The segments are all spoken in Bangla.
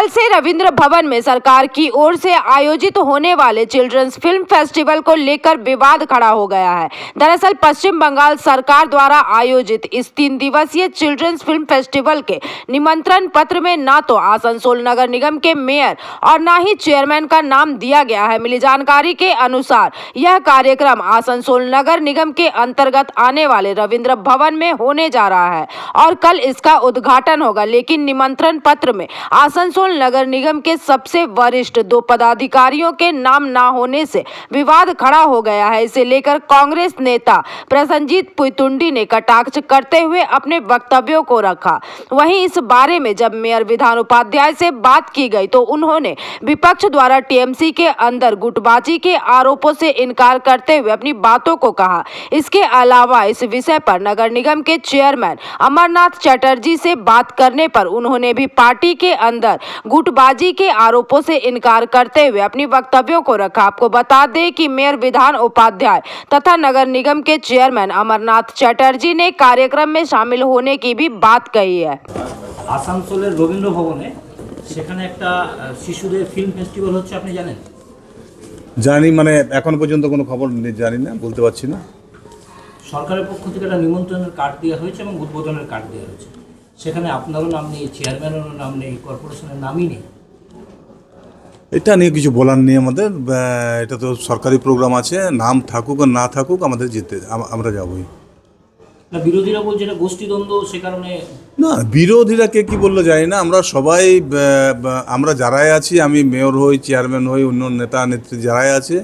कल से रविंद्र भवन में सरकार की ओर से आयोजित होने वाले चिल्ड्रंस फिल्म फेस्टिवल को लेकर विवाद खड़ा हो गया है। दरअसल पश्चिम बंगाल सरकार द्वारा आयोजित इस 3 दिवसीय चिल्ड्रंस फिल्म फेस्टिवल के निमंत्रण पत्र में न तो आसनसोल नगर निगम के मेयर और न ही चेयरमैन का नाम दिया गया है। मिली जानकारी के अनुसार यह कार्यक्रम आसनसोल नगर निगम के अंतर्गत आने वाले रविंद्र भवन में होने जा रहा है और कल इसका उद्घाटन होगा, लेकिन निमंत्रण पत्र में आसनसोल नगर निगम के सबसे वरिष्ठ 2 पदाधिकारियों के नाम न होने से विवाद खड़ा हो गया है। इसे लेकर कांग्रेस नेता प्रसन्नजीत पुईतुंडी ने कटाक्ष करते हुए अपने वक्तव्यों को रखा। वहीं इस बारे में जब मेयर विधान उपाध्याय से बात की गई तो उन्होंने विपक्ष द्वारा टीएमसी के अंदर गुटबाजी के आरोपों से इनकार करते हुए अपनी बातों को कहा। इसके अलावा इस विषय पर नगर निगम के चेयरमैन अमरनाथ चटर्जी से बात करने पर उन्होंने भी पार्टी के अंदर गुटबाजी के आरोपों से इनकार करते हुए अपनी वक्तव्यों को रखा। आपको बता दें कि मेयर विधान उपाध्याय तथा नगर निगम के चेयरमैन अमरनाथ चटर्जी ने कार्यक्रम में शामिल होने की भी बात कही है। आसानसोलेर रवींद्र भवने সেখানে একটা শিশুদের ফিল্ম ফেস্টিভ্যাল হচ্ছে, আপনি জানেন? জানি, মানে এখন পর্যন্ত কোনো খবর জানি না, বলতে পারছি না। সরকারের পক্ষ থেকে একটা নিমন্ত্রণের কার্ড দেওয়া হয়েছে এবং উদ্বোধনের কার্ড দেওয়া হয়েছে। সেখানে আপনারও নাম নেই, চেয়ারম্যানেরও নাম নেই, কর্পোরেশনের নামই নেই। এটা নিয়ে কিছু বলার নেই আমাদের। এটা তো সরকারি প্রোগ্রাম আছে, নাম থাকুক আর না থাকুক আমাদের যেতে আমরা যাবই। না, বিরোধীরা বলছে এটা গোষ্ঠীদ্বন্দ্ব, সে কারণে। না, বিরোধীরা কে কি বললো জানি না। আমরা সবাই আমরা যারাই আছি, আমি মেয়র হই, চেয়ারম্যান হই, অন্য নেতা নেত্রী যারাই আছে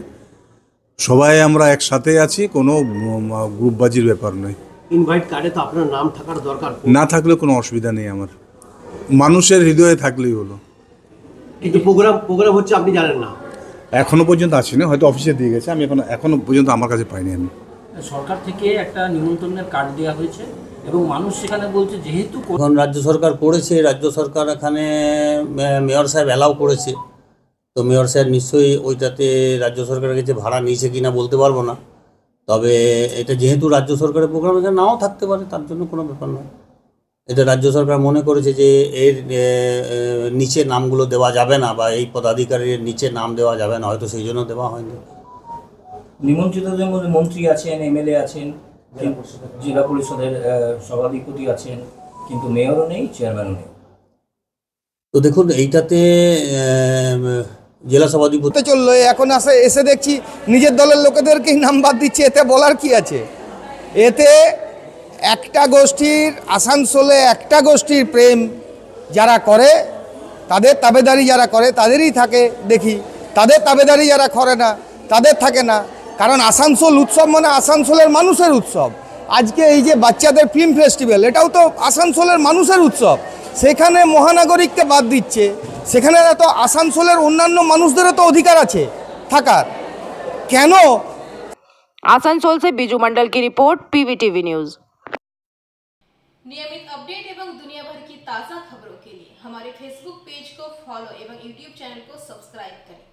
সবাই আমরা একসাথে আছি, কোনো গ্রুপবাজির ব্যাপার নয়। ইনভাইট কার্ডে তো আপনার নাম থাকার দরকার, না থাকলে কোনো অসুবিধা নেই, আমার মানুষের হৃদয়ে থাকলেই হলো। কিন্তু প্রোগ্রাম হচ্ছে আপনি জানেন না? এখনো পর্যন্ত আসেনি, হয়তো অফিসে দিয়ে গেছে, আমি এখনো পর্যন্ত আমার কাছে পাইনি। আমি সরকার থেকে একটা নিমন্ত্রণের কার্ড দেওয়া হয়েছে এবং মানুষ সেখানে বলছে যেহেতু এখন রাজ্য সরকার করেছে, রাজ্য সরকার এখানে মেয়র সাহেব অ্যালাউ করেছে, তো মেয়র সাহেব নিশ্চয়ই ওইটাতে রাজ্য সরকারের কাছে ভাড়া নিয়েছে কিনা বলতে পারবো না। তবে এটা যেহেতু রাজ্য সরকারের প্রোগ্রাম, এটা নাও থাকতে পারে, তার জন্য কোনো ব্যাপার নয়। এটা রাজ্য সরকার মনে করেছে যে এর নিচে নামগুলো দেওয়া যাবে না বা এই পদাধিকারীর নিচে নাম দেওয়া যাবে না, হয়তো সেই জন্য দেওয়া হয়নি। নিমন্ত্রিতদের মধ্যে মন্ত্রী আছেন, এমএলএ আছেন, জেলা পরিষদের সভাধিপতি আছেন, কিন্তু মেয়রও নেই, চেয়ারম্যানও নেই। তো দেখুন, এইটাতে জেলা সভাধিপতি চললো, এখন এসে দেখছি নিজের দলের লোকেদেরকেই নাম বাদ দিচ্ছে। এতে বলার কি আছে? এতে একটা গোষ্ঠীর, আসানসোলে একটা গোষ্ঠীর প্রেম যারা করে, তাদের তাবেদারি যারা করে তাদেরই থাকে দেখি, তাদের তাবেদারি যারা করে না তাদের থাকে না। কারণ আসানসোল উৎসব মানে আসানসোলের মানুষের উৎসব। আজকে এই যে বাচ্চাদের ফিল্ম ফেস্টিভ্যাল, এটাও তো আসানসোলের মানুষের উৎসব। সেখানে মহানাগরিককে বাদ দিচ্ছে, সেখানে তো আসানসোলের অন্যান্য মানুষদেরও তো অধিকার আছে থাকার, কেন? आसनसोल से बीजू मंडल की रिपोर्ट, पीवीटीवी न्यूज। नियमित अपडेट एवं दुनिया भर की ताज़ा खबरों के लिए हमारे फेसबुक पेज को फॉलो एवं यूट्यूब चैनल को सब्सक्राइब करें।